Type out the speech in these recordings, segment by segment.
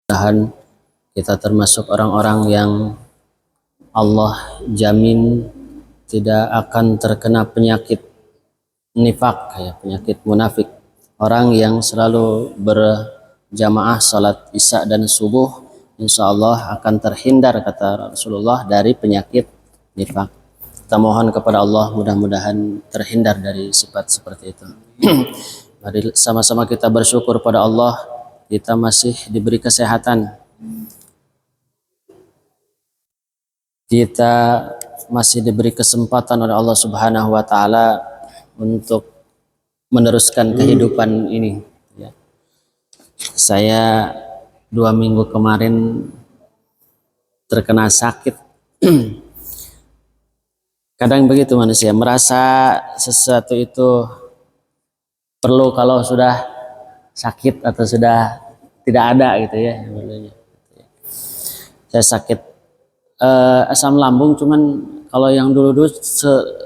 Mudah-mudahan kita termasuk orang-orang yang Allah jamin tidak akan terkena penyakit nifak, ya, penyakit munafik. Orang yang selalu berjamaah salat isya dan subuh, insya Allah akan terhindar, kata Rasulullah, dari penyakit nifak. Kita mohon kepada Allah mudah-mudahan terhindar dari sifat seperti itu. Mari sama-sama kita bersyukur pada Allah, kita masih diberi kesehatan, kita masih diberi kesempatan oleh Allah Subhanahu wa Ta'ala untuk meneruskan kehidupan ini, ya. Saya 2 minggu kemarin terkena sakit. Kadang begitu manusia, merasa sesuatu itu perlu kalau sudah sakit atau sudah tidak ada gitu ya. Saya sakit asam lambung, cuman kalau yang dulu-dulu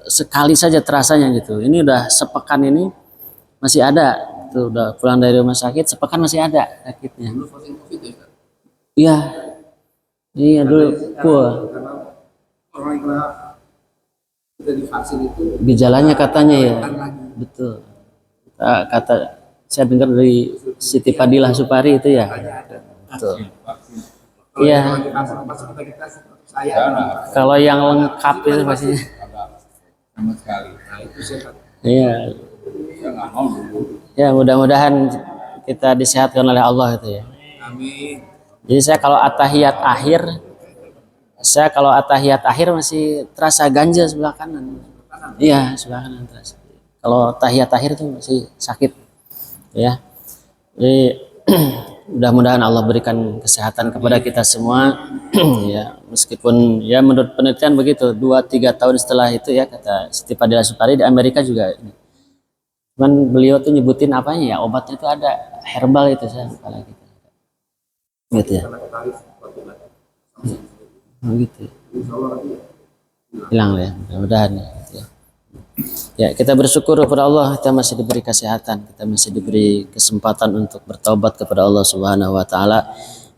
sekali saja terasanya gitu. Ini udah sepekan ini masih ada. Tuh udah pulang dari rumah sakit, sepekan masih ada sakitnya. Iya. Iya dulu gejalanya katanya ya. Betul. Kata saya dengar dari Siti Fadilah Supari itu ya. Betul. Iya. Kalau yang lengkap itu pasti. Sama sekali. Iya. Ya mudah-mudahan kita disehatkan oleh Allah itu ya. Amin. Jadi saya kalau atahiyat akhir masih terasa ganja sebelah kanan. Iya, sebelah kanan terasa. Kalau tahiyat akhir itu masih sakit, ya. Jadi mudah-mudahan Allah berikan kesehatan kepada kita semua, ya. Meskipun ya menurut penelitian begitu, 2-3 tahun setelah itu ya, kata Siti Fadilah Supari, di Amerika juga. Cuman beliau tuh nyebutin apanya ya, obatnya itu ada herbal itu, saya lupa lagi. Gitu ya. Oh, gitu. Hilang ya, mudah-mudahan ya. Ya, kita bersyukur kepada Allah, kita masih diberi kesehatan, kita masih diberi kesempatan untuk bertaubat kepada Allah Subhanahu wa Ta'ala,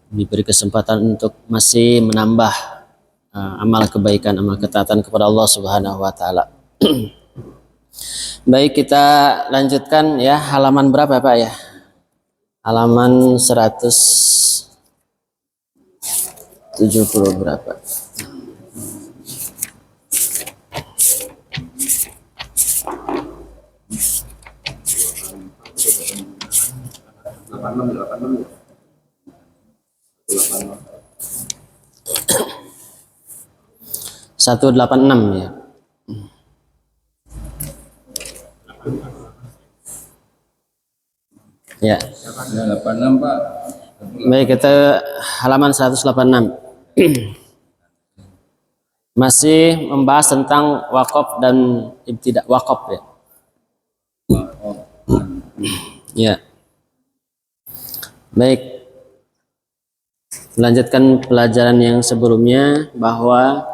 diberi kesempatan untuk masih menambah amal kebaikan, amal ketaatan kepada Allah Subhanahu wa Ta'ala. Baik, kita lanjutkan ya, halaman berapa Pak ya? Halaman 170 berapa? Satu 86 ya. Ya. 86 Pak. Baik, kita halaman 186. Masih membahas tentang wakaf dan ibtidah. Wakaf ya. Ya. Baik. Melanjutkan pelajaran yang sebelumnya, bahwa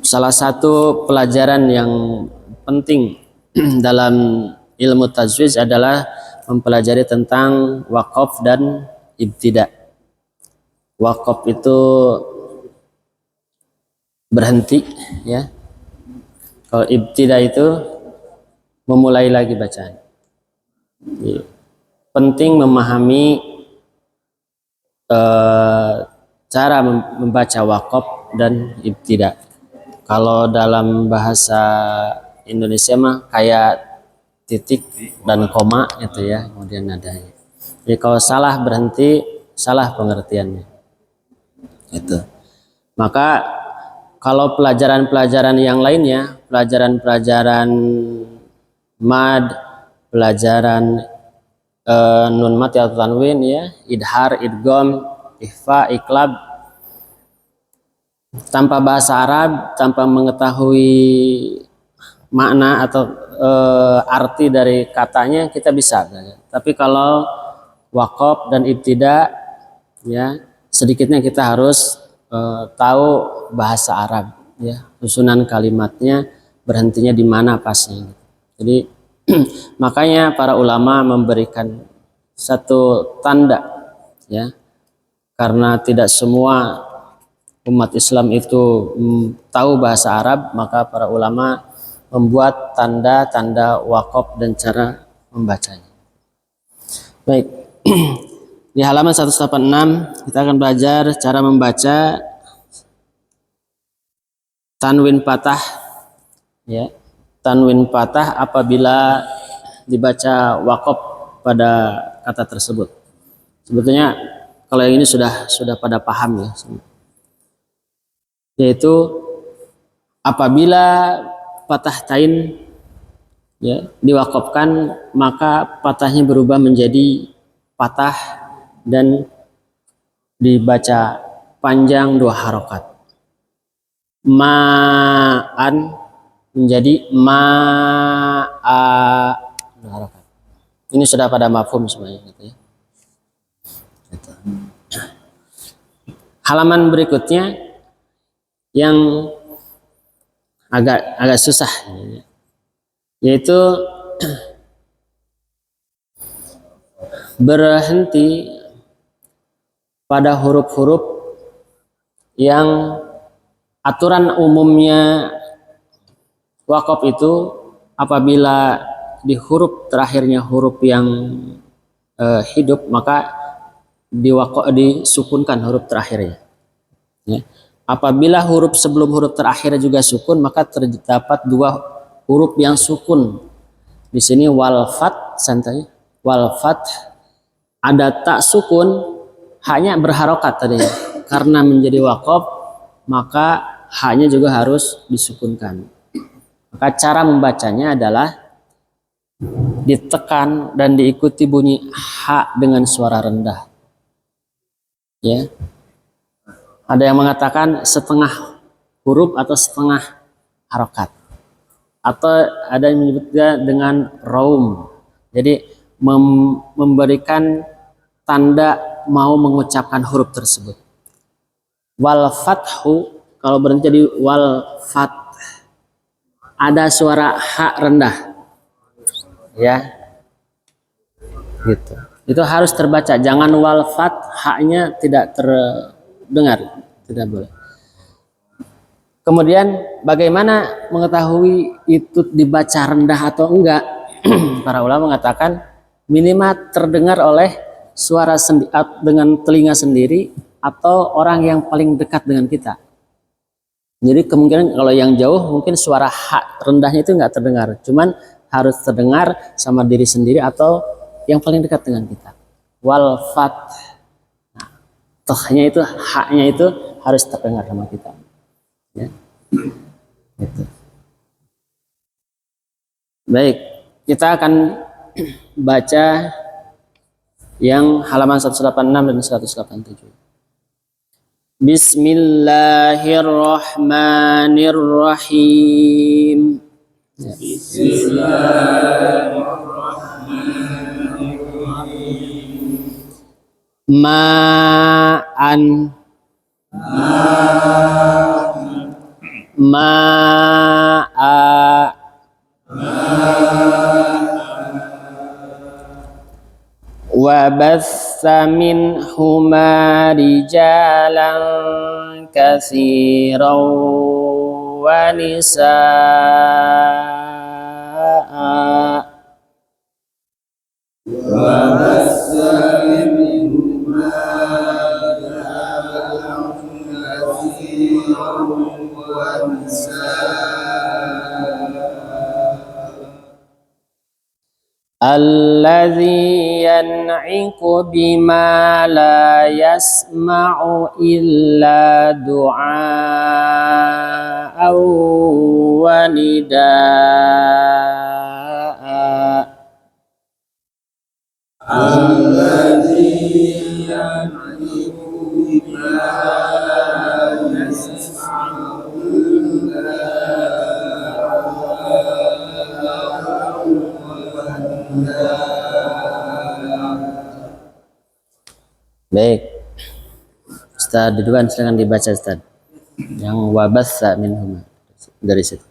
salah satu pelajaran yang penting dalam ilmu tajwid adalah mempelajari tentang wakaf dan ibtidah. Wakaf itu berhenti ya. Kalau ibtidah itu memulai lagi bacaan. Jadi, penting memahami cara membaca wakaf dan ibtidah. Kalau dalam bahasa Indonesia mah kayak titik dan koma itu ya, kemudian nadanya. Jadi kalau salah berhenti, salah pengertiannya. Itu. Maka kalau pelajaran-pelajaran yang lainnya, pelajaran-pelajaran mad, pelajaran nun mat atau tanwin ya, idhar, idgham, ikhfa, iqlab, tanpa bahasa Arab, tanpa mengetahui makna atau arti dari katanya, kita bisa. Tapi kalau wakaf dan ibtidah ya, sedikitnya kita harus tahu bahasa Arab ya, susunan kalimatnya, berhentinya di mana pasnya. Jadi makanya para ulama memberikan satu tanda, ya, karena tidak semua umat Islam itu tahu bahasa Arab, maka para ulama membuat tanda-tanda wakaf dan cara membacanya. Baik, di halaman 186 kita akan belajar cara membaca tanwin patah, ya, tanwin patah apabila dibaca wakaf pada kata tersebut. Sebetulnya kalau yang ini sudah pada paham, ya, yaitu apabila patah tain, ya, diwakafkan, maka patahnya berubah menjadi patah dan dibaca panjang 2 harokat. Ma'an menjadi ma'a 2 harokat. Ini sudah pada mafhum semuanya, gitu ya. Gitu. Halaman berikutnya yang agak susah, yaitu berhenti pada huruf-huruf yang aturan umumnya wakaf itu apabila di huruf terakhirnya huruf yang hidup, maka disukunkan huruf terakhirnya, ya. Apabila huruf sebelum huruf terakhir juga sukun, maka terdapat 2 huruf yang sukun. Di sini wal fat, santai, wal fat, ada tak sukun, haknya berharokat tadi. Karena menjadi wakaf, maka haknya juga harus disukunkan. Maka cara membacanya adalah ditekan dan diikuti bunyi ha dengan suara rendah, ya. Ada yang mengatakan setengah huruf atau setengah harokat, atau ada yang menyebutnya dengan raum. Jadi memberikan tanda mau mengucapkan huruf tersebut. Wal fathu, kalau berhenti jadi wal fat, ada suara ha rendah, ya, gitu. Itu harus terbaca, jangan wal fat haknya tidak terdengar, tidak boleh. Kemudian bagaimana mengetahui itu dibaca rendah atau enggak? Para ulama mengatakan minimal terdengar oleh suara dengan telinga sendiri atau orang yang paling dekat dengan kita. Jadi kemungkinan kalau yang jauh mungkin suara ha rendahnya itu enggak terdengar, cuman harus terdengar sama diri sendiri atau yang paling dekat dengan kita. Wal fat, nah, tohnya itu, haknya itu harus terdengar sama kita, ya. Gitu. Baik, kita akan baca yang halaman 186 dan 187. Bismillahirrahmanirrahim. Bismillahirrahmanirrahim. Ma'an, ma'a, wa bassa minhuma rijalan katsiran wa nisaa, wa bassa minhuma rijalan katsiran wa nisaa, alladzi yan'iqu bima la yasma'u illa du'a'an wa nida'a, alladzi yan'iqu bima la yasma'u illa Baik, Ustaz Ridwan silakan dibaca Ustaz. Yang wabassa minhum dari situ.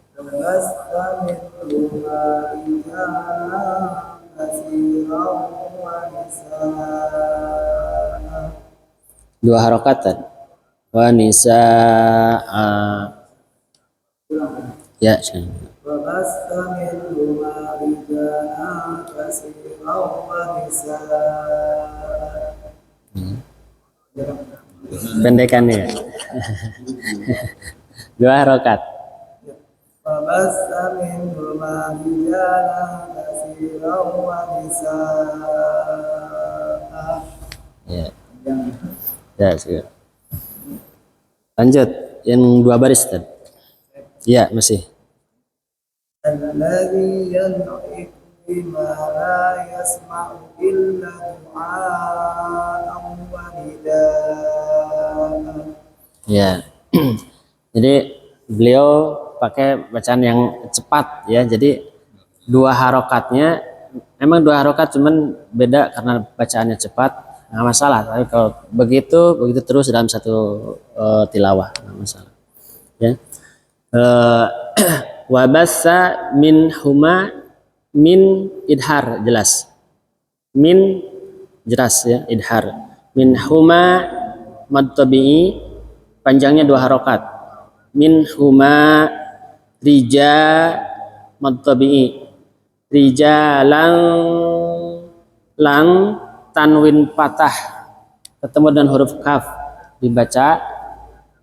Dua harokatan. Wa nisaa. Ya, pendekannya ya. Dua harokat. Ya. Ya, segera. Lanjut yang dua baris tadi. Ya, masih. الذي ينعق بما لا يسمع إلا دعاء ونداء. Ya. Jadi beliau pakai bacaan yang cepat ya. Jadi dua harokatnya memang dua harokat cuman beda karena bacaannya cepat, nggak masalah. Tapi kalau begitu terus dalam satu tilawah nggak masalah. Ya. Wabasa min huma min idhar jelas. Min jelas ya idhar. Min huma mad tabi'i panjangnya dua harokat. Min huma rija mad tabi'i. Rijalang lang tanwin patah ketemu dengan huruf kaf dibaca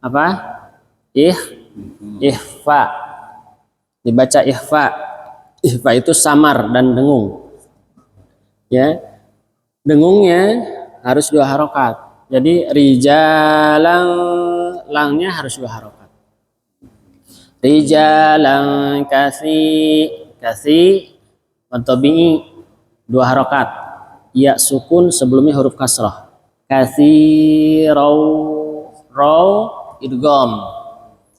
apa? Ihfa. Dibaca ihfa. Ihfa itu samar dan dengung. Ya. Dengungnya harus dua harokat. Jadi rijalang langnya harus dua harokat. Rijalang kasi matobi'i dua harokat. Ya sukun sebelumnya huruf kasrah. Kasi raw idgham.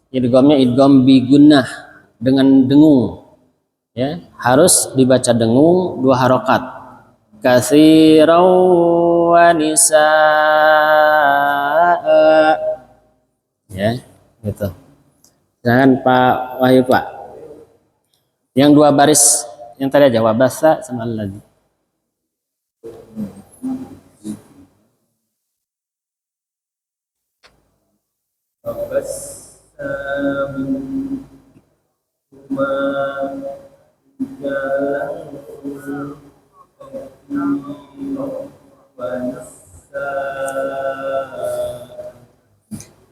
Idghamnya idgham bi gunnah dengan dengung ya harus dibaca dengung dua harokat katsiraw wa nisaa ya gitu. Jangan Pak Wahyu Pak yang dua baris yang tadi aja wabasa sama lagi.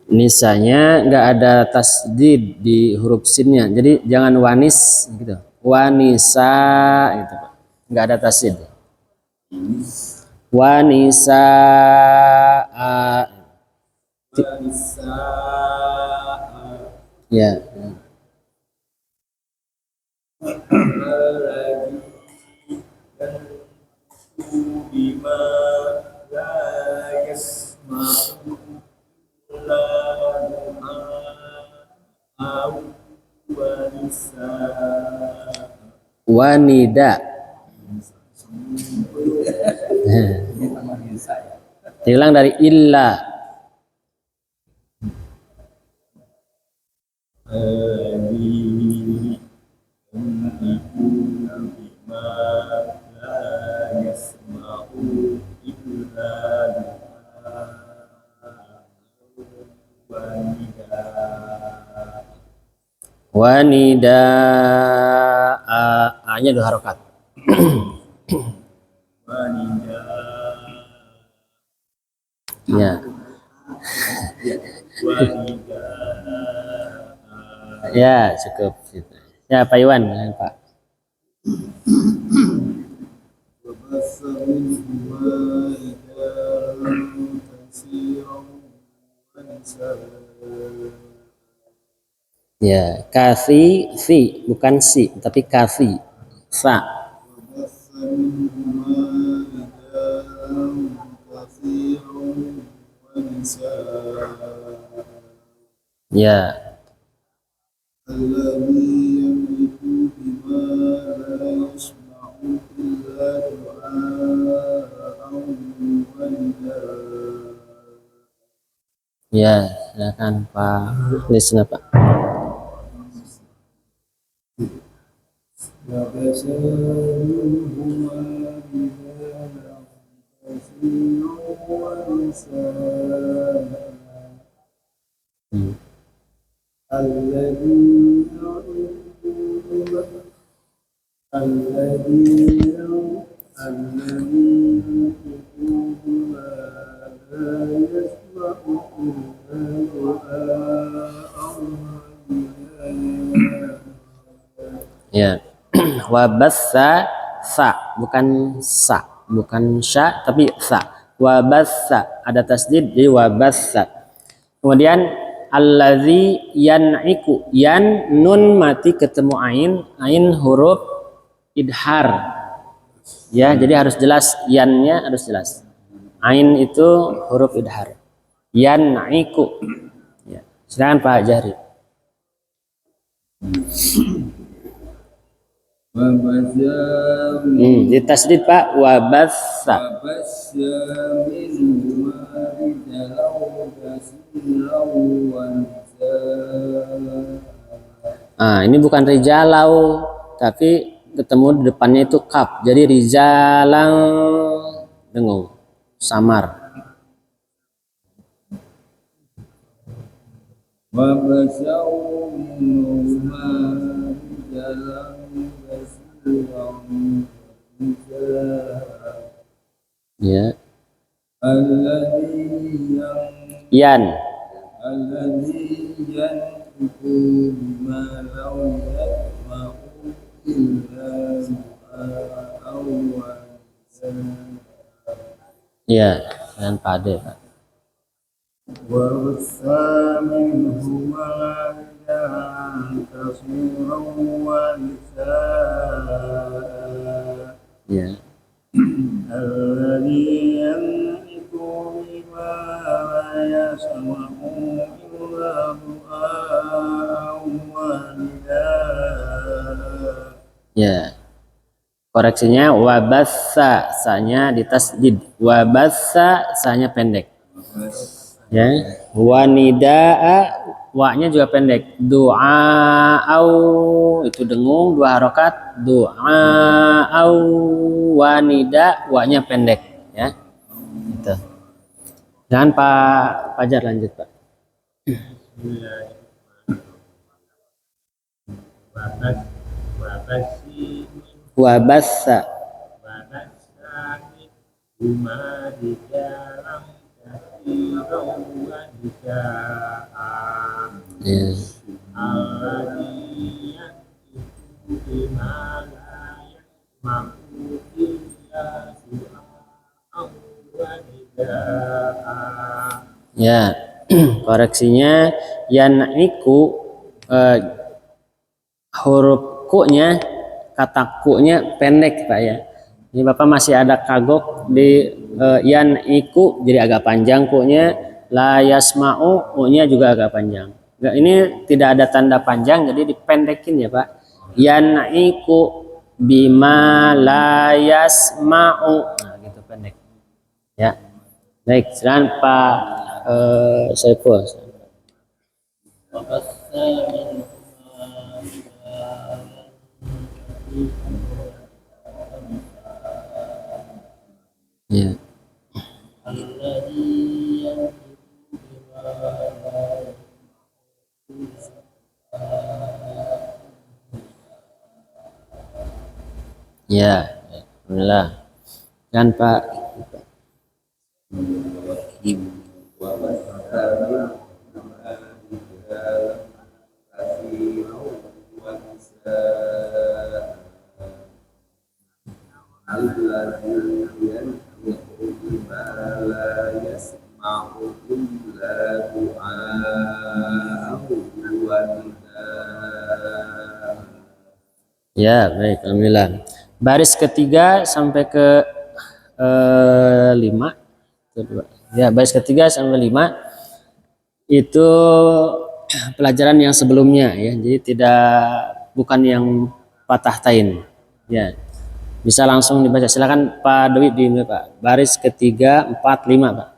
Nisanya nggak ada tasdid di huruf sinnya, jadi jangan wanis gitu, wanisa gitu Pak, nggak ada tasdid. Wanisa ya. Wanida diulang dari illa wanida a-nya dua harokat. Ya. Ya cukup. Ya Pak Iwan, Pak. Ya, kafi fi bukan si tapi kafi fa. Ya. Ya, silakan Pak Lisna Pak. بشيرا ونساء الذين يؤمنون الذين يؤمنون بما لا يسمع إلا دعاء Ya. Wabassa sa, bukan sa, bukan sya tapi sa. Wabassa ada tasdid jadi wabassa. Kemudian allazi yan'iku, yan nun mati ketemu ain huruf idhar. Ya, jadi harus jelas yannya harus jelas. Ain itu huruf idhar. Yan'iku. Ya. Silakan Pak Jahri. Di tasdid Pak wabassa. Ini bukan rijalau tapi ketemu di depannya itu kaf. Jadi rijalang dengung samar. Ya. Yan. Ya, dan pade Pak. Ya. Ya. Koreksinya wabassa sanya ditasdid, wabassa sanya pendek. Ya. Wanidaa wa-nya juga pendek. Doa au itu dengung dua harokat. Doa au wanida wa-nya pendek. Ya. Gitu. Dan Pak Fajar lanjut Pak. Wabassa. Ya. Ya, koreksinya yan'iku huruf ku-nya kata ku-nya pendek Pak ya. Ini Bapak masih ada kagok di yan'iku jadi agak panjang ku-nya, la yasma'u u-nya juga agak panjang. Enggak, ini tidak ada tanda panjang jadi dipendekin ya Pak. Yan'iku bima la yasma'u. Nah, gitu pendek. Ya. Baik, silakan Pak Saiful. Ya. Ya, alhamdulillah. Dan Pak ya, baik, alhamdulillah. Baris ketiga sampai ke 5. Ya, baris ketiga sampai 5 itu pelajaran yang sebelumnya ya. Jadi bukan yang patah tain. Ya. Bisa langsung dibaca. Silakan Pak Dewi di Pak. Baris ketiga 4 5 Pak.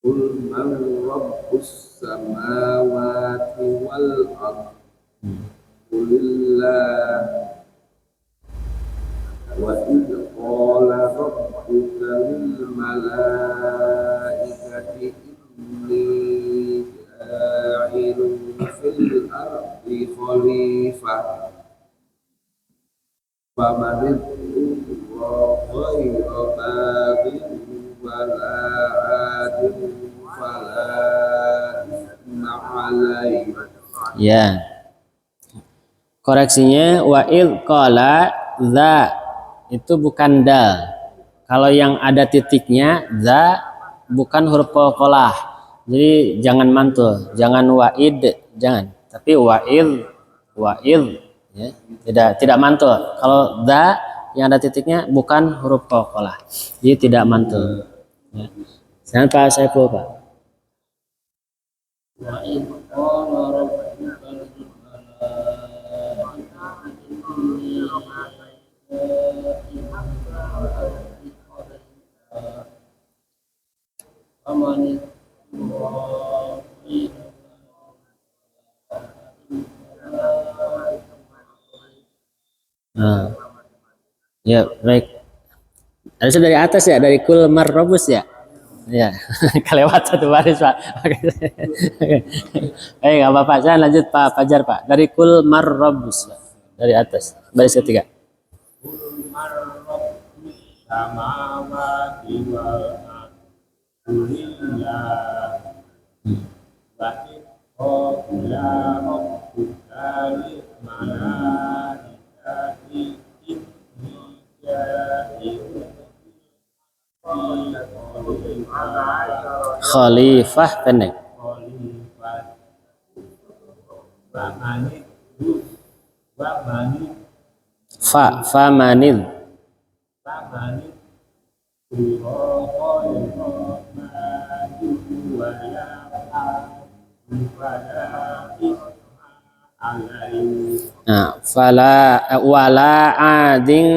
Qul man rabbus samawati wal ardh Qulillah وإذ قال ربك للملائكة إني جاعل في الأرض خليفة فمن اضطر غير باغ ولا عاد فلا إثم عليه. Ya. Koreksinya wa id qala za itu bukan dal. Kalau yang ada titiknya za bukan huruf qalqalah. Jadi jangan mantul, jangan wa'id, jangan. Tapi wa'id ya. Tidak mantul. Kalau za yang ada titiknya bukan huruf qalqalah. Jadi tidak mantul. Ya. Sekarang Pak Saiful, Pak. وإذ قال ربك Nah, ya baik. Harusnya dari atas ya, dari kul marrobus ya. Ya, kelewat satu baris Pak. Oke, nggak apa-apa. Saya lanjut Pak Fajar Pak. Dari kul marrobus Pak. Dari atas, baris ketiga. Khalifah pendek. Fa manil. Nah, fala wala ading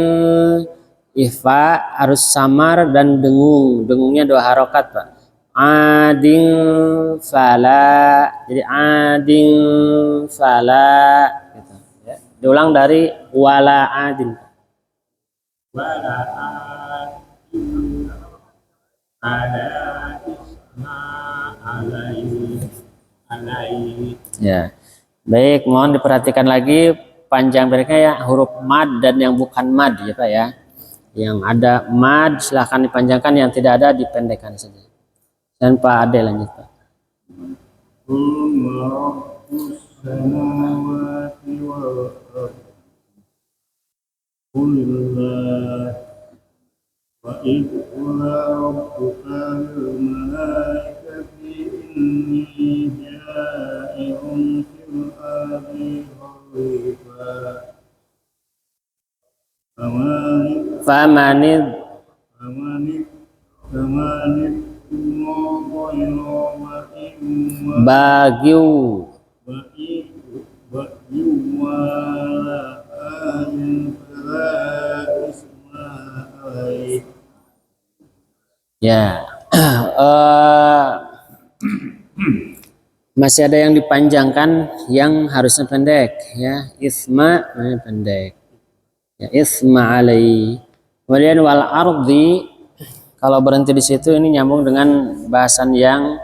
ifa harus samar dan dengung. Dengungnya 2 harokat Pak. Ading fala. Jadi ading fala gitu, ya. Diulang dari wala ading. Wala ading ada isma alaihi. Ya. Baik, mohon diperhatikan lagi panjang pendeknya ya, huruf mad dan yang bukan mad ya Pak ya. Yang ada mad silahkan dipanjangkan, yang tidak ada dipendekkan saja. Dan Pak Ade lanjut Pak. Famanid bagiu ya. Masih ada yang dipanjangkan yang harusnya pendek ya. Isma pendek ya, isma alai. Kemudian wal ardi, kalau berhenti di situ ini nyambung dengan bahasan yang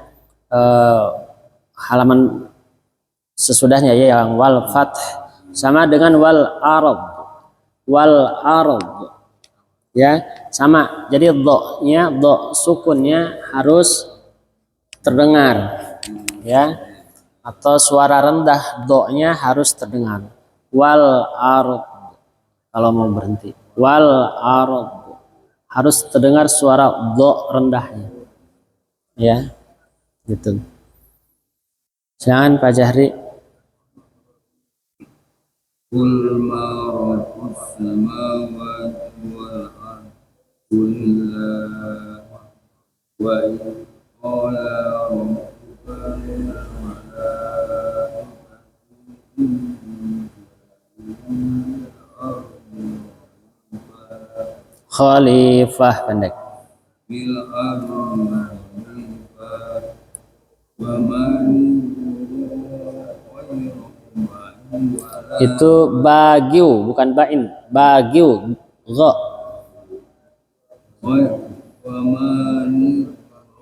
halaman sesudahnya ya, yang wal fath sama dengan wal ard ya, sama. Jadi do sukunnya harus terdengar ya, atau suara rendah do-nya harus terdengar. Wal ard kalau mau berhenti, wal ard harus terdengar suara do rendahnya ya, gitu. Jangan Pak Jahri. Qul ma rabbus samawati wal ardi qul wa qala rabbuka lil malaikati Khalifah pendek. bil ardi wa man Itu bagiu bukan bain. Bagiu Gha. ومن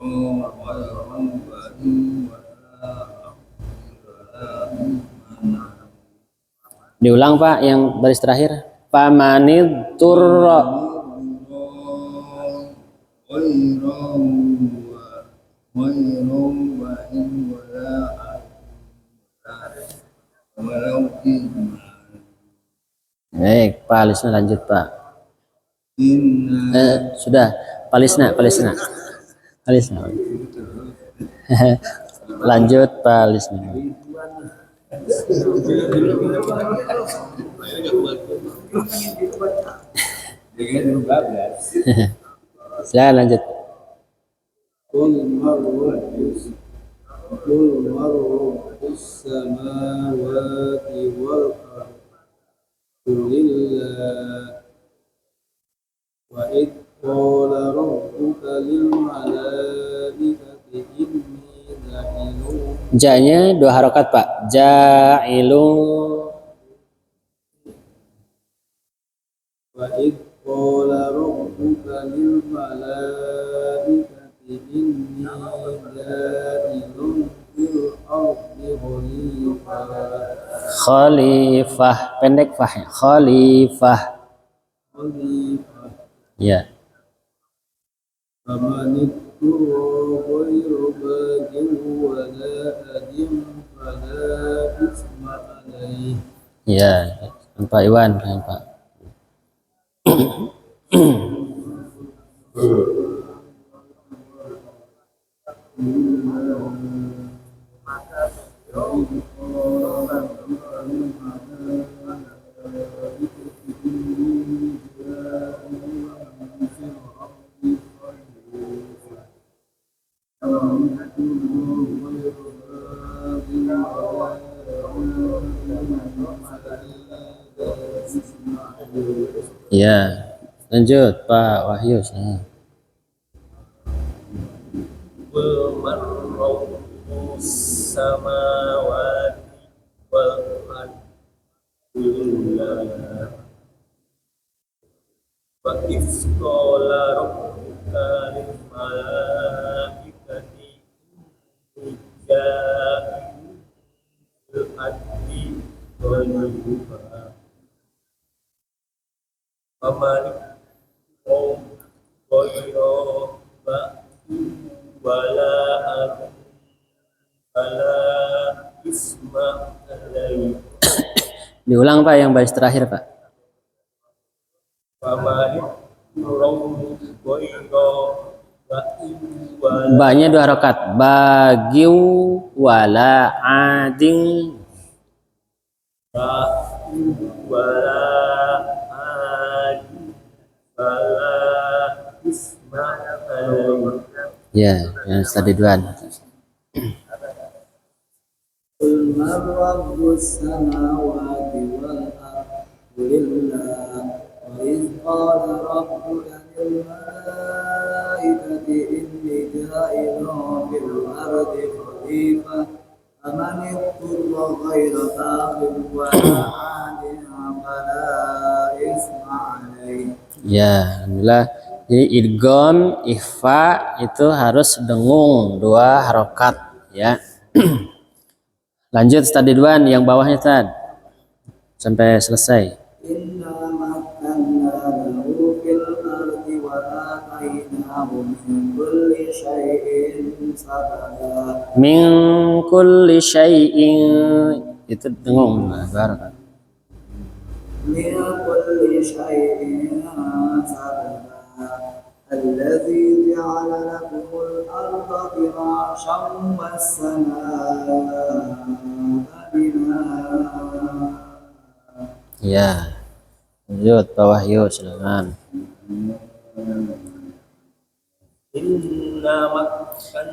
غير بني ولا Diulang Pak yang baris terakhir. Famanid turra. Baik, Pak Alisna lanjut Pak. Sudah, Pak Alisna. Lanjut Pak Alisna. Silakan lanjut. قل من رب السماوات والأرض قل الله وإذ قال ربك للملائكة إني جاعل Ja-nya 2 harokat Pak. Ja'ilun. وإذ قال ربك للملائكة إني جاعل في الأرض Khalifah. Pendek Fah ya. Khalifah. خليفة Ya. فمن اضطر غير باغ ولا آد فلا إثم عليه. Ya. Pak Iwan, Pak. Ya. Lanjut Pak Wahyu. ومن رب السماوات والأرض كلها وإذ قال ربك للملائكة إني جاعل في الأرض خليفة فمن غير باغ ولا آد فلا إثم عليه. Diulang Pak yang baris terakhir Pak. Ba-nya 2 harokat. Bagiu wala ading. wala adi wala isma alaihi. Ya, yang tadi duaan. قل من رب السماوات والأرض قل الله وإذ قال ربك للملائكة إني جاعل في الأرض خليفة فمن اضطر غير باغ ولا عاد فلا إثم عليه. Ya, alhamdulillah. Jadi idgham, ikhfa itu harus dengung 2 harokat ya. Lanjut tadi duaan yang bawahnya Tad. Sampai selesai. Inna makanna lahu fil ardi wa atainahu min kulli syai'in sababa. Min kulli syai'in itu dengung barat. Min kulli syai'in sababa. Alladzi ja'ala lakumul arda firashan was samaa'a binaa. Ya. Lanjut Pak Wahyu silakan.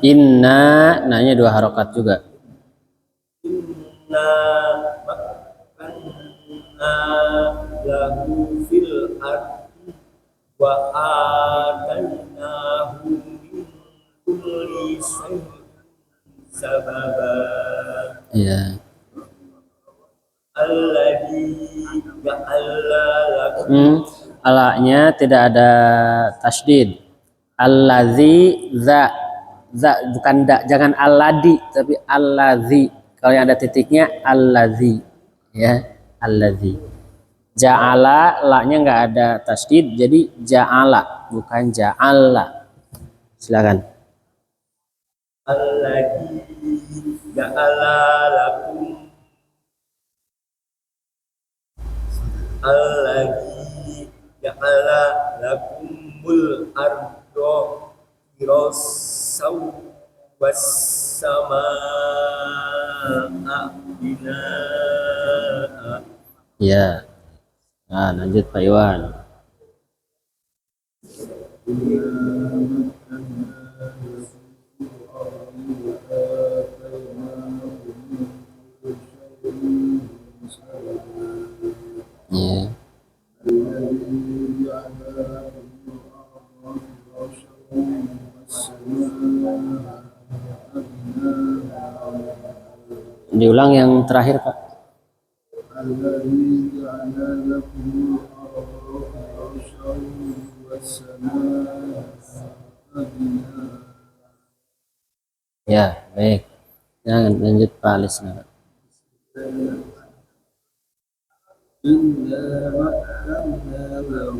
Inna nanya 2 harokat juga. Inna makanna lahu fil ardi wa atainahu min kulli syai'in sababa. Ya. Alladzi ja'ala lakum alanya tidak ada tasydid. Allazi za bukan da, jangan alladi tapi allazi. Kalau yang ada titiknya allazi ya, allazi. Ja'ala la-nya nggak ada tasydid jadi ja'ala bukan ja'ala. Silakan. Alladzi ja'ala lakum Alladzi ja'ala lakumul ardo firasaw was samaa binaa. Ya. Nah, lanjut Pak Iwan. Ya. Diulang yang terakhir Pak. Ya, baik. Jangan lanjut Pak Alisna. إنا مكنا له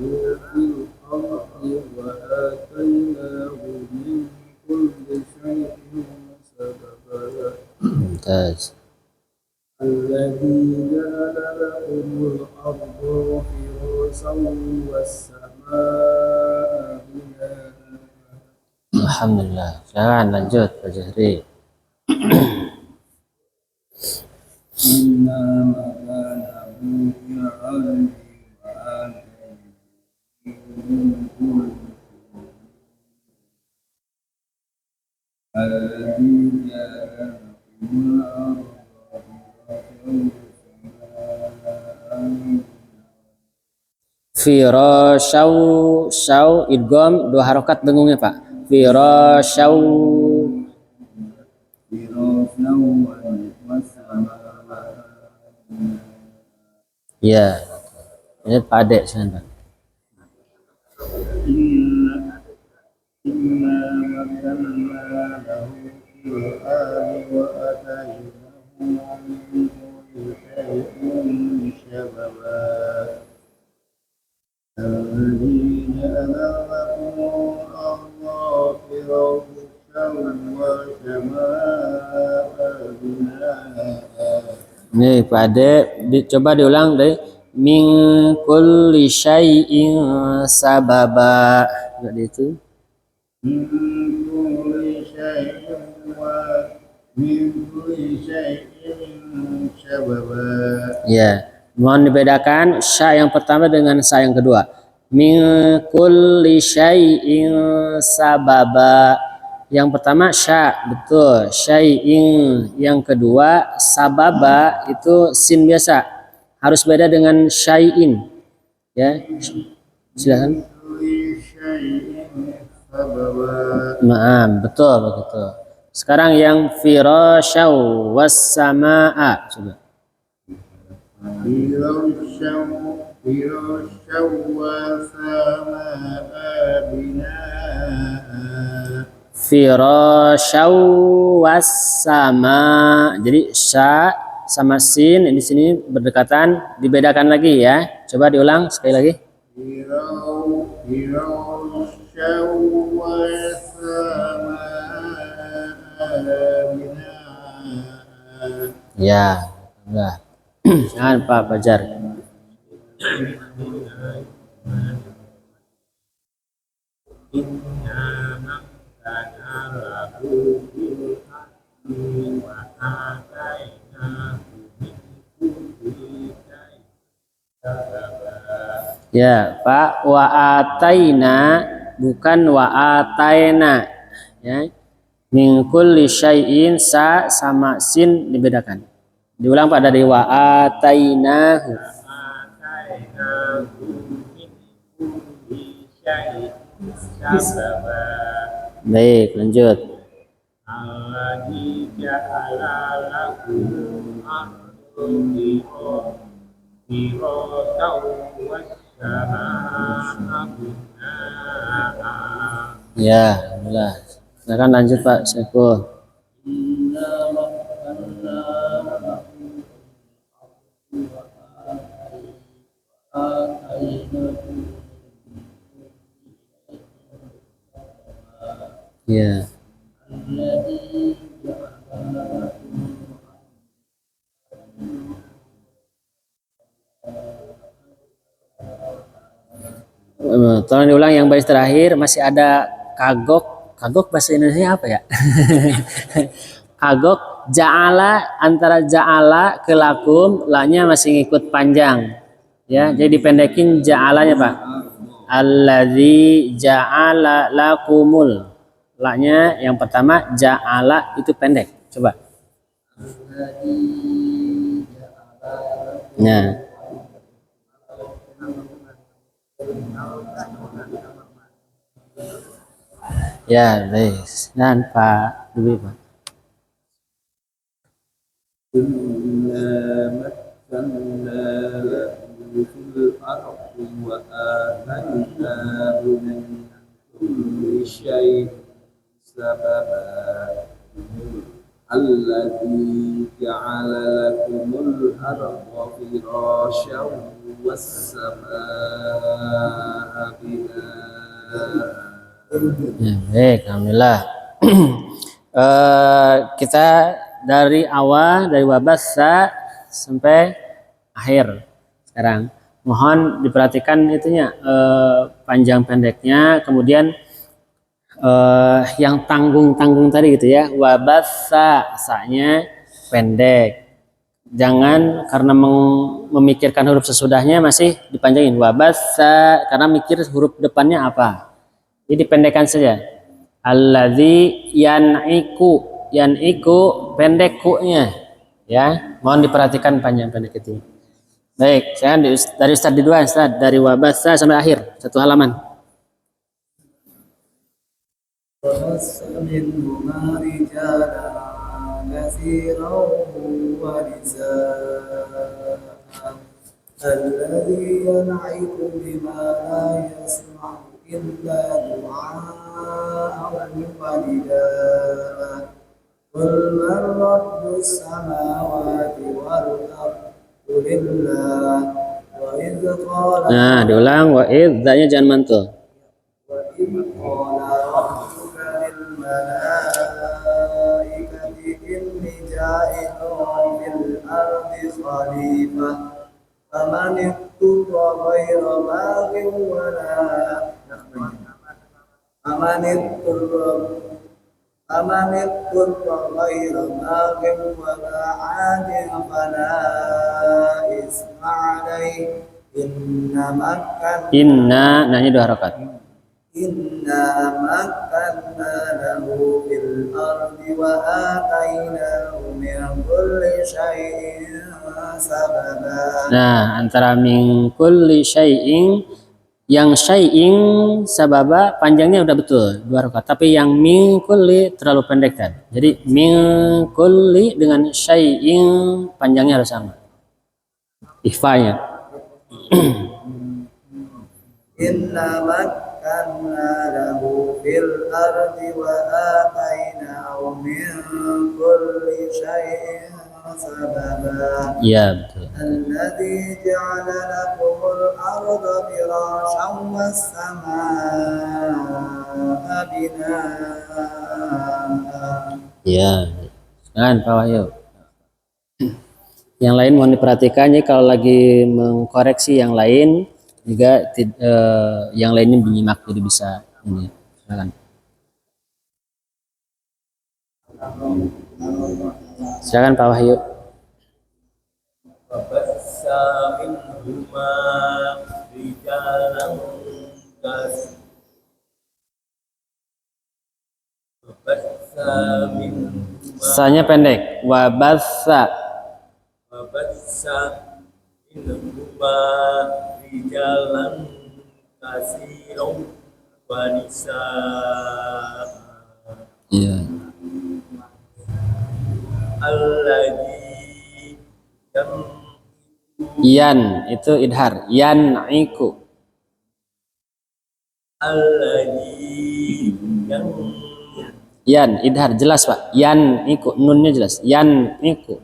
في الأرض وآتيناه من كل شيء سببا. Mumtaz. الذي جعل لكم الأرض فراشا والسماء بناء. Alhamdulillah. Jangan lanjut Pak Jahri. إنا مكانه في الأرض وآتيناه من كل الذي جعل لكم الأرض Firasyaw syaw idgham 2 harokat dengungnya Pak. Firasyaw. Ya. Ini Pak Ade sekarang. إنا مكنا له في الأرض وآتيناه من كل شيء سببا. الذي جعل لكم الأرض فراشا والسماء بناء. Nih Pak Ade, coba diulang dari min kulli syai'in sababa. Enggak di itu. من كل شيء ومن كل شيء سببا. Ya, mohon dibedakan sya yang pertama dengan sya yang kedua. Min kulli syai'in sababa. Yang pertama sya, betul. Syai'in. Yang kedua sababa itu sin biasa. Harus beda dengan syai'in. Ya. Silakan. كل شيء سببا. Maaf, betul begitu. Sekarang yang firasyaw was-samaa. Coba. فراشا والسماء بناء. Firasyaw was-sama. Jadi sya sama sin di sini berdekatan, dibedakan lagi ya. Coba diulang sekali lagi. فراشا والسماء بناء. Ya, enggak. Jangan Pak Fajar. إنا مكنا له في الأرض وآتيناه من كل شيء سببا. Ya, Pak, wa ataina bukan wa ataina. Ya. Min kulli syai'in sa sama sin dibedakan. Diulang Pak dari wa atainahu. آتيناه من كل شيء سببا. Baik, lanjut. الذي جعل لكم الأرض فراشا والسماء Ya, alhamdulillah. Silakan lanjut Pak Syekhul. Ya. Tolong diulang yang baris terakhir, masih ada kagok. Kagok bahasa Indonesia apa ya? Kagok ja'ala, antara ja'ala ke lakum, la-nya masih ngikut panjang. Ya, jadi dipendekin ja'alanya, Pak. Alladzi ja'ala lakumul. La-nya yang pertama ja'ala itu pendek. Coba. Nah, ya, baik. Dan Pak Dwi, Pak. إنا مكنا له في الأرض وآتيناه من كل شيء سببا الذي جعل لكم الأرض فراشا والسماء بناء. Ya, baik, alhamdulillah. Kita dari awal, dari wabasa sampai akhir sekarang. Mohon diperhatikan itunya, panjang pendeknya, kemudian yang tanggung-tanggung tadi gitu ya. Wabasa, sa-nya pendek. Jangan karena memikirkan huruf sesudahnya masih dipanjangin. Wabasa, karena mikir huruf depannya apa. Jadi pendekkan saja. Alladzi yan'iku pendek ku-nya. Ya, mohon diperhatikan panjang pendek itu. Baik, saya dari Ustaz duluan, Ustaz, dari wabasa sampai akhir, satu halaman. وبث منهما رجالا كثيرا ونساء الذي ينعق بما لا يسمع إلا دعاء ونداء قل من رب السماوات والأرض قل الله وإذ قال Nah, diulang wa'id, za-nya jangan mantul. وإذ قال ربك للملائكة إني جاعل في الأرض خليفة فمن اضطر غير باغ ولا فمن اضطر غير باغ ولا عاد فلا إثم عليه Inna, nahnya 2 harakat. إنا مكنا له في الأرض وآتيناه من كل شيء سببا. Nah, antara min kulli syai'in, yang syai'in sababa panjangnya udah betul 2 harakat, tapi yang min kulli terlalu pendek kan. Jadi min kulli dengan syai'in panjangnya harus sama. Ikhfanya. إنا مكنا له في الأرض وآتيناه من كل شيء سببا. Ya, betul. الذي جعل لكم الأرض فراشا والسماء بناء. Ya. Sekarang Pak Wahyu. Yang lain mohon diperhatikan ya, kalau lagi mengkoreksi yang lain juga yang lainnya menyimak, jadi bisa ini. Silakan. Silakan Pak Wahyu. وبث منهما رجالا وبث منهما Sa-nya pendek. Wabasa. وبث منهما رجالا كثيرا ونساء Iya. الذي Yan itu idhar. Yan iku. alladzi yang Yan, idhar jelas Pak. Yan iku nunnya jelas. Yan iku.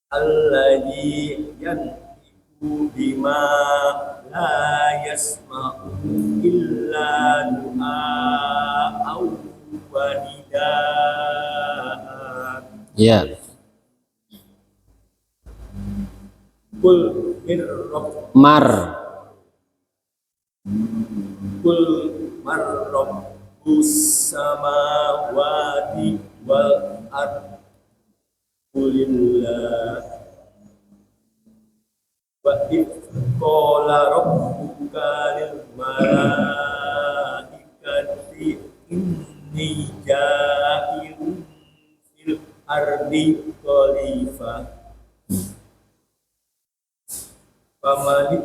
alladzi yantiqu bima la yasma'u illa du'a wa nidaa. Ya. Kul mir rabb Mar. kul mar rabbus samawati wal ard qulillah wa idh qala rabbuka lil malaikati inni ja'ilun fil ardi khalifah pamanit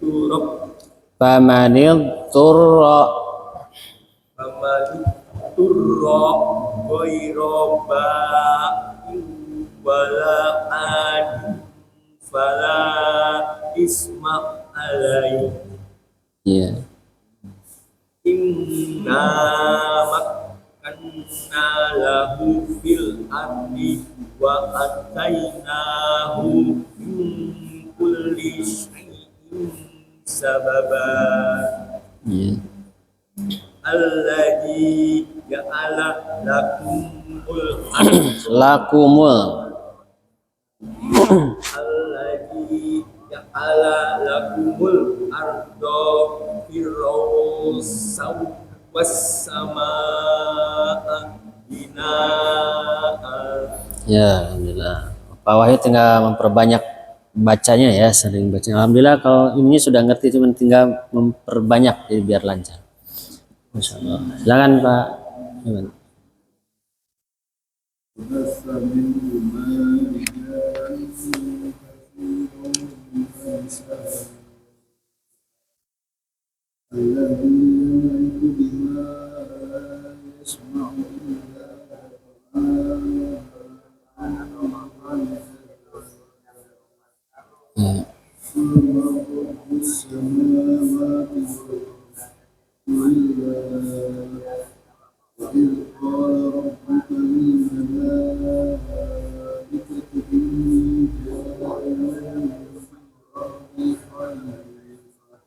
turab Famanil turra. pamanit turra ghairu ba'in wala adin fala isma alaihi Ya. inna makkanna lahu fil ardi wa atainahu min kulli syai'in sababa Ya. alladzi ja'ala lakumul arda Lakumul. alladzi ja'ala lakumul arda firasau was samaa binaa. Ya, alhamdulillah. Pak Wahyu tinggal memperbanyak bacanya ya, sering baca. Alhamdulillah kalau ininya sudah ngerti, cuma tinggal memperbanyak jadi biar lancar. Masya Allah. Silakan Pak. Gimana? وبث منهما رجالا كثيرا ونساء الذي ينعق بما يسمع إلا Ya. ثم رب السماوات والأرض وإذ قال ربك للملائكة إني جاعل في الأرض خليفة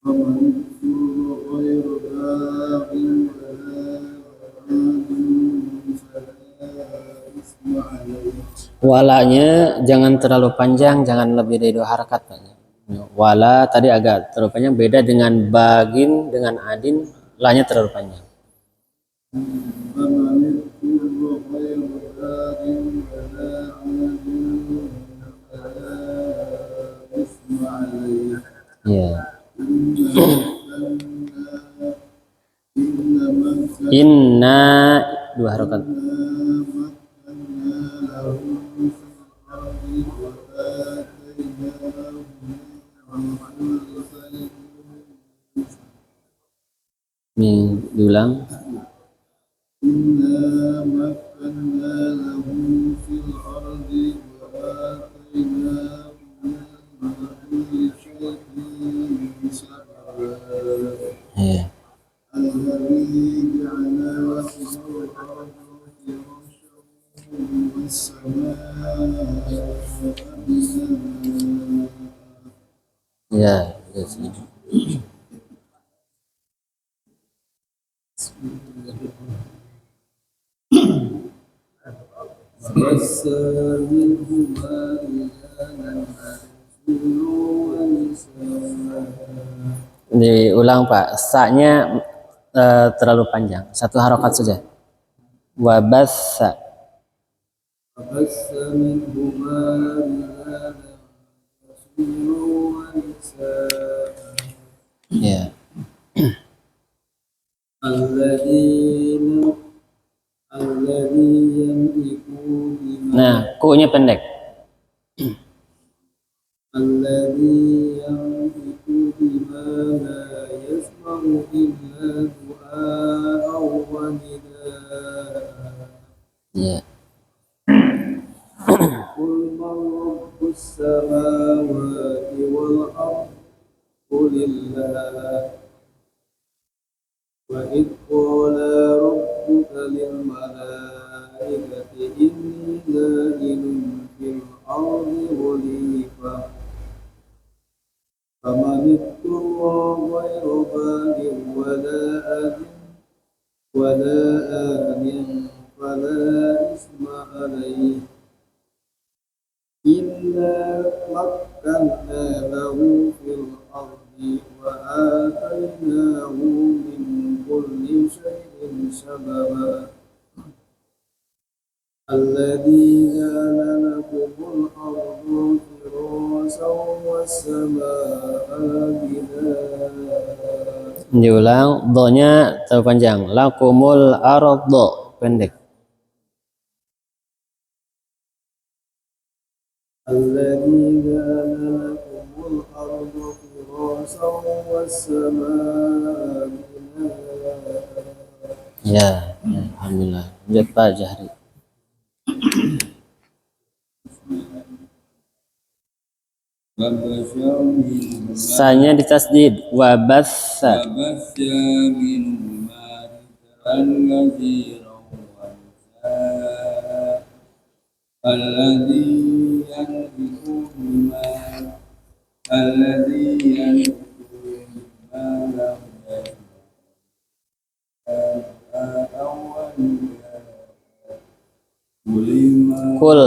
فمن اضطر غير باغ ولا عاد فلا إثم عليه. Walanya jangan terlalu panjang, jangan lebih dari 2 harakat Pak. Wala tadi agak terlalu panjang, beda dengan bagin dengan adin, lanya terlalu panjang. فمن اضطر غير باغ ولا عاد فلا إثم عليه. Ya. إنما Inna 2 harakat. Ini diulang. إنا مكنا له في الأرض وآتيناه من كل شيء سببا Ya. الذي جعل لكم الأرض فراشا والسماء بناء. Ya, ya sih. بث منهما رجالا كثيرا ونساء. Diulang Pak, sa-nya terlalu panjang, 1 harokat saja. Wabassa. وبث منهما رجالا كثيرا ونساء Ya. الذي يملك بما Nah, ku-nya pendek. الذي يملك بما لا يسمع إلا دعاء ونداء. Ya. قل من رب السماوات وإذ قال ربك للملائكة إني جاعل في الأرض خليفة فمن اضطر غير باغ ولا آد فلا إثم عليه إلا مكنا له في الأرض وآتيناه من كل شيء سببا الذي جعل لكم الأرض فراشا والسماء بناء. Diulang, do-nya terpanjang. Lakumul ardo, pendek. الذي جعل لكم الأرض فراشا والسماء بناء. Ya, alhamdulillah. Lanjut Pak Jahri. Sanya ditasdid. Wabassa. Kul.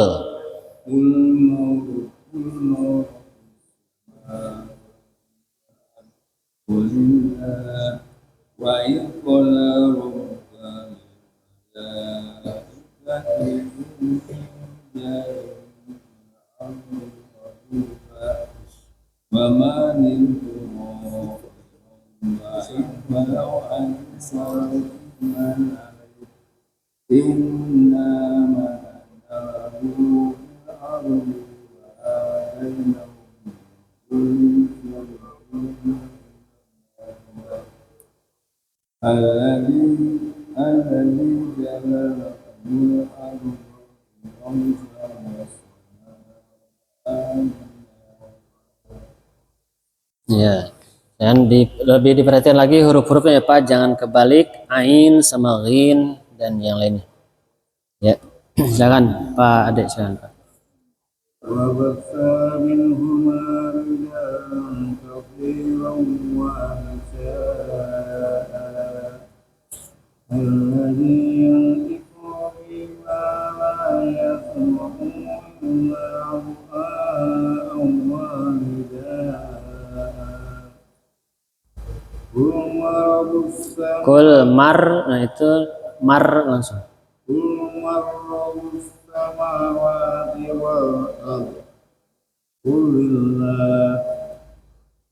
Ya. Dan lebih diperhatikan lagi huruf-hurufnya ya Pak, jangan kebalik ain sama ghin dan yang lainnya. Ya. Silakan Pak Adik, silakan Pak. وبث منهما رجالا كثيرا ونساء الذي ينطق بما لا يسمع إلا دعاء ونداء قل رب السماوات Kul mar, nah itu mar langsung. قل من رب السماوات والأرض قل الله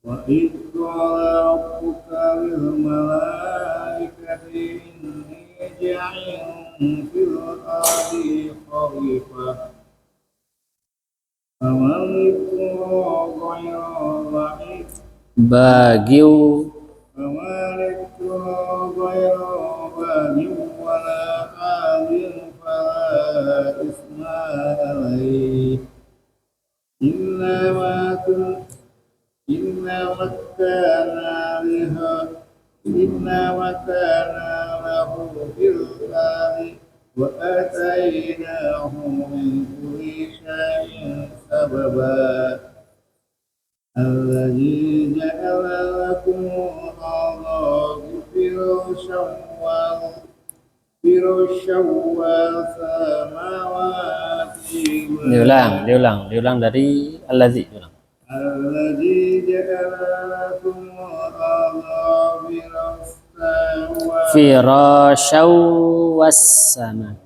وإذ قال ربك للملائكة إني جاعل في الأرض خليفة فمن اضطر غير بعيد Bagiu فمن اضطر غير باغ ولا عاد فلا إثم عليه إلا مكانا له في الأرض وآتيناه من كل شيء سببا الذي جعل لكم الأرض فراشا والسماوات diulang dari allazi. الذي جعل لكم الأرض Firasyaw wassama.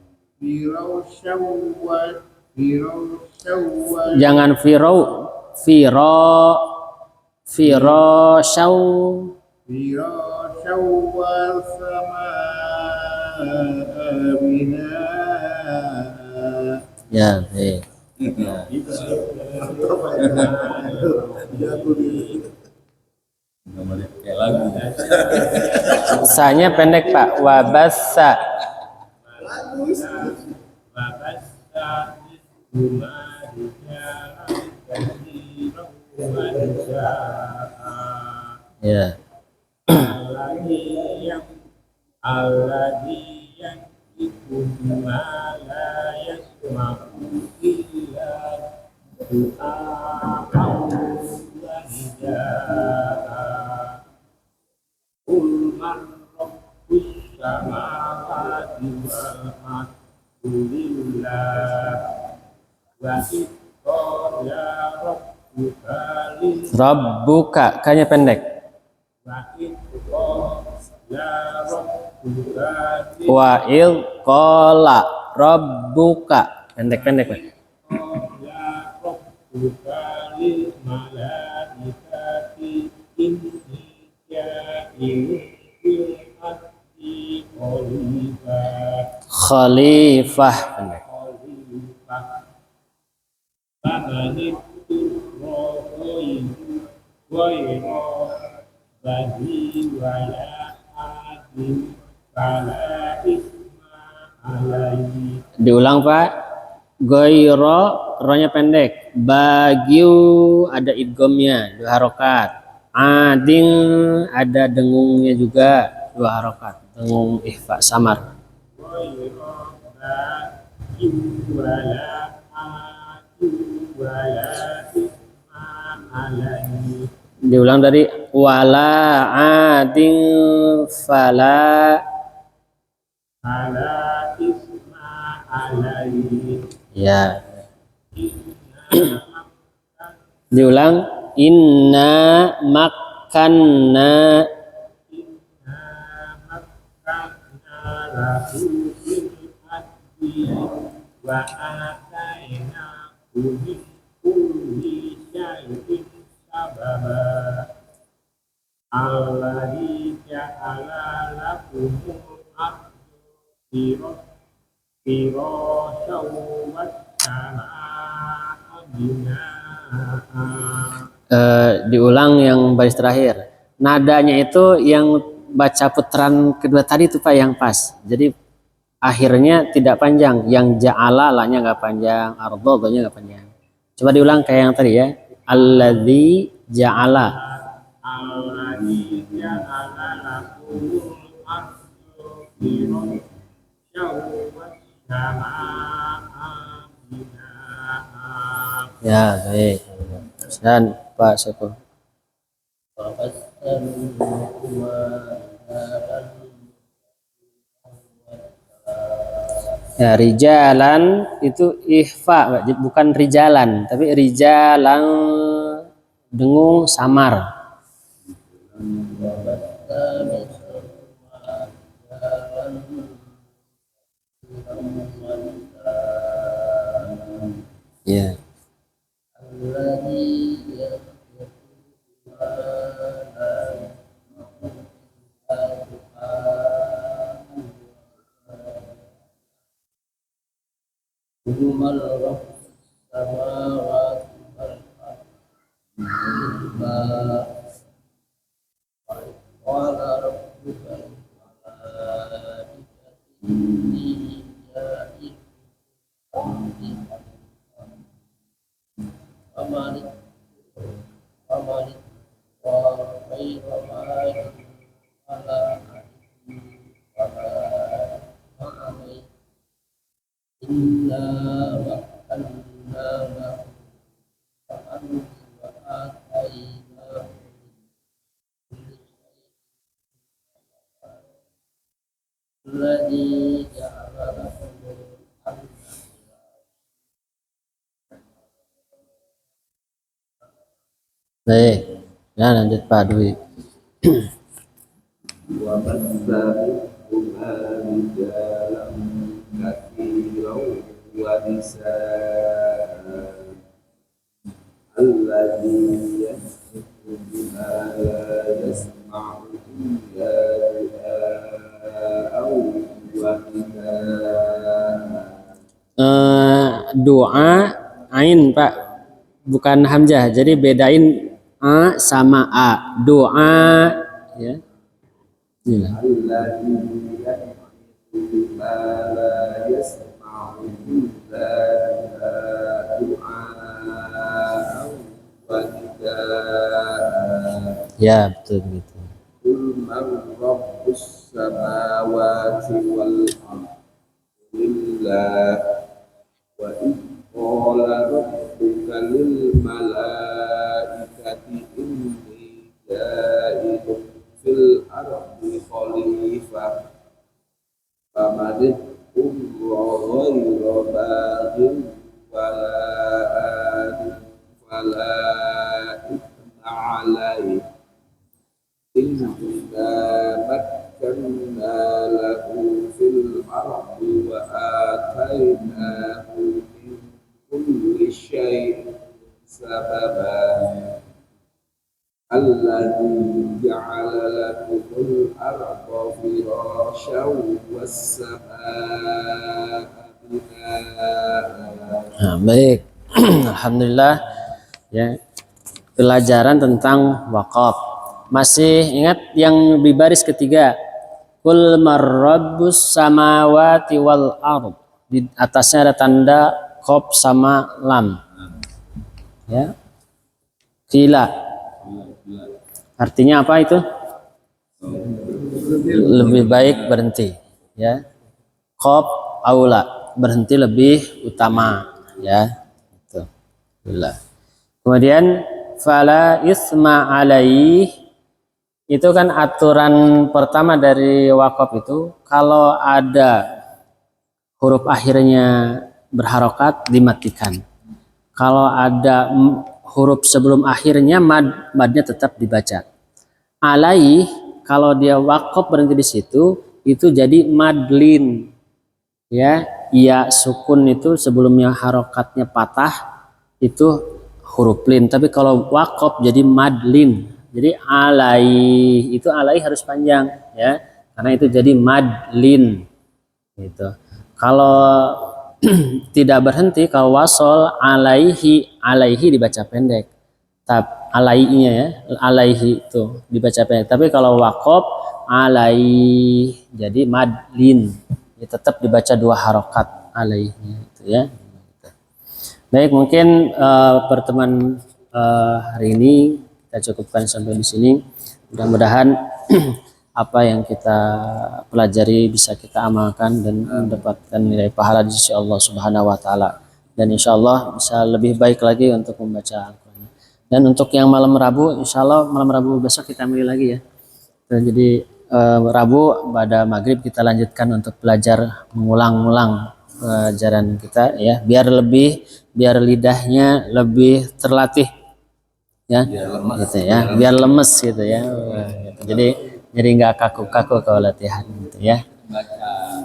Jangan firasyaw. Ya, baik. Sanya pendek Pak. Wabassa. Ya. alladhi yantiqu bima la yasma'u illa du'a'an wa nidaa. Qul man rabbus samawati wal ardi lillah wa idh qala rabbuka lil Rabbuka, kanya pendek. wa idh qala rabbuka lil Wa il qala rabbuka, pendek-pendek Pak. qala rabbuka lil malaikati inni ja'ilun fil ardi Khalifah, pendek. khalifah famanittu ghayra bagi wala adin fala isma alaihi. Diulang Pak. Goiro, ronya pendek. Bagiu ada idgomnya 2 harokat. Ading ada dengungnya juga 2 harokat. Dengung ihfa samar. Ghayra bagi wala adin wala isma alaihi. Diulang dari wala ading fala. Fala isma alaihi. Ya. Diulang inna makanna. lahu fil ardi wa atainahu min kulli syai'in sababa alladzi ja'ala lakumul arda firasyan was samaa'a binaa'a. Diulang yang baris terakhir. Nadanya itu yang baca putaran kedua tadi itu Pak yang pas. Jadi akhirnya tidak panjang. Yang ja'ala lanya nggak panjang, ardhanya nggak panjang. Coba diulang kayak yang tadi ya. Alladzi ja'ala. Alladzi ja'ala lakumul arda firasyan was samaa'a binaa'a. Ya, baik. Dan Pak Syukur. Ya, rijalan itu ihfa, bukan rijalan, tapi rijalan dengung samar. Ya. Baik. Ya, lanjut Pak Dwi. وبث منهما رجالا كثيرا ونساء الذي يسمع بما لا يسمع إلا دعاء ونداء. Doa ain Pak, bukan hamzah. Jadi bedain a sama a. Doa ya. Inilah. الذي يسمع بما لا يسمع إلا دعاء ونداء. Ya, betul begitu. Qul man rabbus samawati wal ardi lillah wa idh qala rabbuka lil malaikati inni ja'ilun fil ardi khalifah faman ittaqa'a ghayra baghin wala adin fala ithma 'alaihi inna makkanna lahu fil ardi wa atainahu min kulli syai'in sababa alladzi ja'ala lakumul arda firasyan was samaa'a binaa'a. Nah, baik. Alhamdulillah ya, pelajaran tentang wakaf. Masih ingat yang di baris ketiga, kul marrabbus samawati wal ard, di atasnya ada tanda qaf sama lam ya. Kila artinya apa itu? Lebih baik berhenti ya. Qaf aula, berhenti lebih utama ya. Itu. Kemudian fala isma alaih, itu kan aturan pertama dari wakaf itu, kalau ada huruf akhirnya berharokat dimatikan. Kalau ada huruf sebelum akhirnya madnya tetap dibaca. Alaih, kalau dia wakaf berhenti di situ, itu jadi madlin. Ya, iya sukun itu sebelumnya harokatnya patah itu huruf lin. Tapi kalau wakaf jadi madlin. Jadi alaih, itu alaih harus panjang ya, karena itu jadi madlin gitu. Kalau tidak berhenti, kalau wasol alaihi dibaca pendek. Alaihinya ya, alaihi itu dibaca pendek. Tapi kalau wakaf alaih jadi madlin, ya, tetap dibaca dua harokat alaihnya itu ya. Baik, mungkin pertemuan hari ini kita cukupkan sampai di sini. Mudah-mudahan apa yang kita pelajari bisa kita amalkan dan mendapatkan nilai pahala di sisi Allah Subhanahu wa taala. Dan insya Allah bisa lebih baik lagi untuk membaca Al-Quran. Dan untuk yang malam Rabu, insya Allah malam Rabu besok kita mulai lagi ya. Dan jadi Rabu pada maghrib kita lanjutkan untuk belajar mengulang-ulang pelajaran kita ya, biar lidahnya lebih terlatih ya, gitu ya, biar lemes gitu ya. Gitu. Jadi nggak kaku-kaku kalau latihan gitu ya.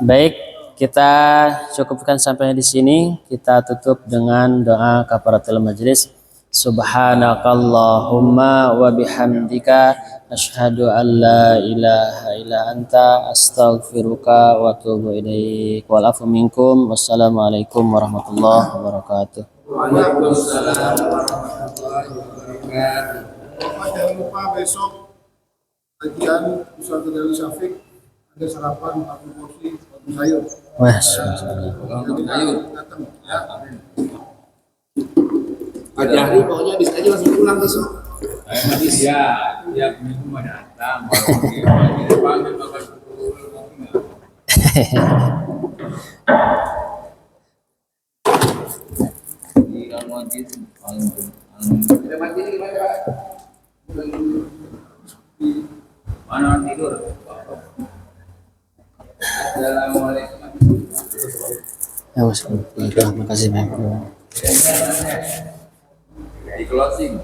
Baik, kita cukupkan sampai di sini. Kita tutup dengan doa kafaratul majelis. Subhanakallahumma wa bihamdika asyhadu an la ilaha illa anta astaghfiruka wa atubu ilaik. Wal afu minkum. Wassalamualaikum warahmatullahi wabarakatuh. Waalaikumsalam warahmatullahi wabarakatuh. Jangan lupa besok kajian Ustaz Dari Syafiq, ada sarapan 40 porsi roti sayur. Wah, Datang ya. Pak Jahri pokoknya habis aja langsung pulang besok. Ya, tiap minggu mah datang. Kalau panggil bakal Kita mati ini gimana Pak? mana tidur. Assalamualaikum. ya wes, terima kasih banyak. Di closing.